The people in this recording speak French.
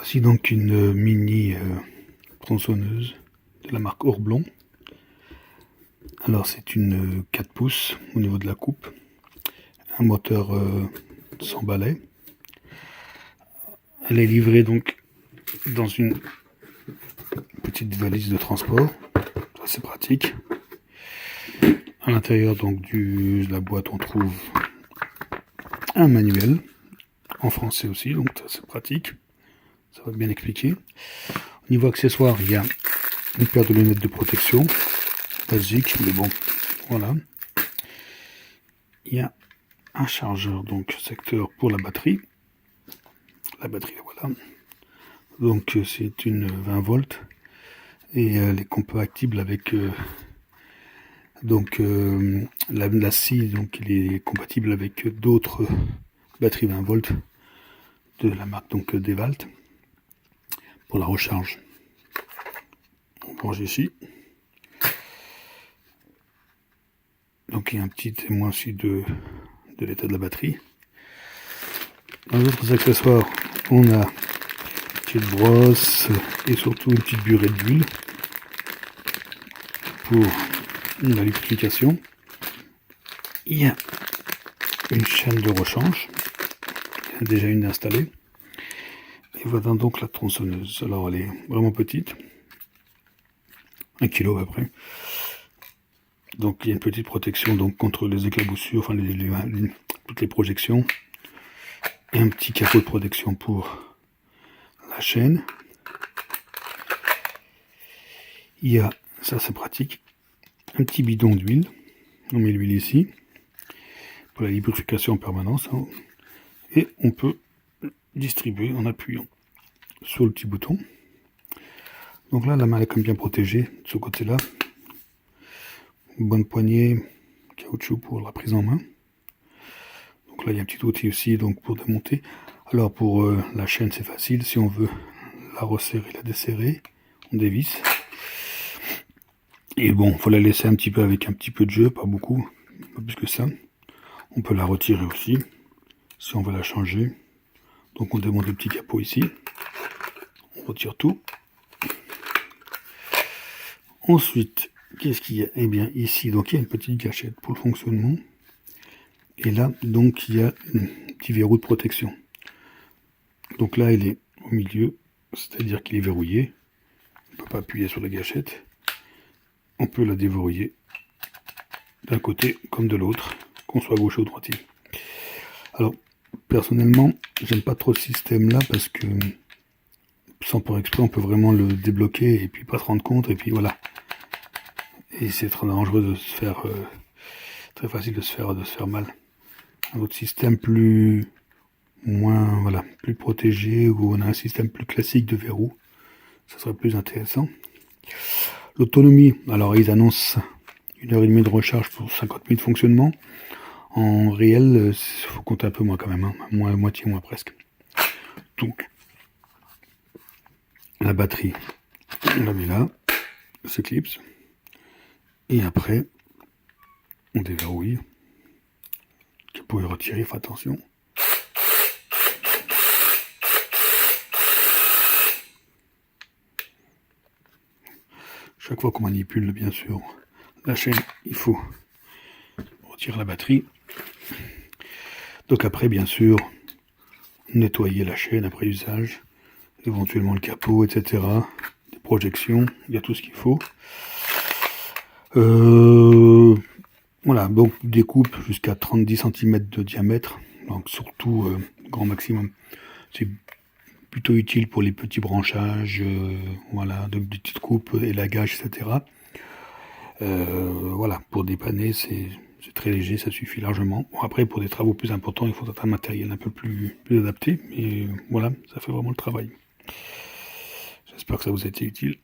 Voici donc une mini tronçonneuse de la marque Orblon. Alors c'est une 4 pouces au niveau de la coupe, un moteur sans balai. Elle est livrée donc dans une petite valise de transport, c'est pratique. À l'intérieur donc de la boîte on trouve un manuel, en français aussi, donc c'est pratique, ça va bien expliquer. Au niveau accessoires, il y a une paire de lunettes de protection, basique, mais bon, voilà. Il y a un chargeur, donc secteur pour la batterie. La batterie, voilà. Donc c'est une 20 volts et elle est compatible avec la scie, donc il est compatible avec d'autres batteries 20 volts de la marque donc Dewalt pour la recharge. On branche ici. Donc il y a un petit témoin aussi de l'état de la batterie. Dans les autres accessoires, on a une petite brosse et surtout une petite burette d'huile pour la lubrification. Il y a une chaîne de rechange, il y en a déjà une installée. Et voilà donc la tronçonneuse. Alors elle est vraiment petite, 1 kg à peu près. Donc il y a une petite protection donc contre les éclaboussures, enfin toutes les projections. Et un petit capot de protection pour la chaîne. Il y a, ça c'est pratique, un petit bidon d'huile. On met l'huile ici pour la lubrification en permanence. Hein. Et on peut distribuer en appuyant sur le petit bouton. Donc là, la main est comme bien protégée de ce côté-là. Une bonne poignée caoutchouc pour la prise en main. Donc là, il y a un petit outil aussi donc pour démonter. Alors pour la chaîne, c'est facile. Si on veut la resserrer, la desserrer, on dévisse. Et bon, il faut la laisser un petit peu avec un petit peu de jeu, pas beaucoup, pas plus que ça. On peut la retirer aussi, si on veut la changer. Donc on démonte le petit capot ici. On retire tout. Ensuite, qu'est-ce qu'il y a? Eh bien ici, donc il y a une petite gâchette pour le fonctionnement. Et là, donc il y a un petit verrou de protection. Donc là, il est au milieu, c'est-à-dire qu'il est verrouillé. On ne peut pas appuyer sur la gâchette. On peut la déverrouiller d'un côté comme de l'autre, qu'on soit gauche ou droitier. Alors, personnellement, j'aime pas trop ce système-là parce que sans faire exprès, on peut vraiment le débloquer et puis pas se rendre compte, et puis voilà. Et c'est très dangereux de se faire, très facile de se faire mal. Un autre système plus protégé, où on a un système plus classique de verrou, ça serait plus intéressant. L'autonomie, alors ils annoncent 1h30 de recharge pour 50 000 de fonctionnement. En réel, il faut compter un peu moins quand même, hein, moitié moins presque. Donc, la batterie, on la met là, ce clips, et après, on déverrouille. Vous pouvez retirer, faites attention. Chaque fois qu'on manipule, bien sûr, la chaîne, il faut retirer la batterie. Donc après, bien sûr, nettoyer la chaîne après usage, éventuellement le capot, etc. Des projections, il y a tout ce qu'il faut. Voilà, donc découpe jusqu'à 30 cm de diamètre, donc surtout grand maximum. C'est plutôt utile pour les petits branchages, voilà, de petites coupes, élagage, etc. Voilà, pour dépanner, c'est très léger, ça suffit largement. Bon, après, pour des travaux plus importants, il faut un matériel un peu plus adapté, mais voilà, ça fait vraiment le travail. J'espère que ça vous a été utile.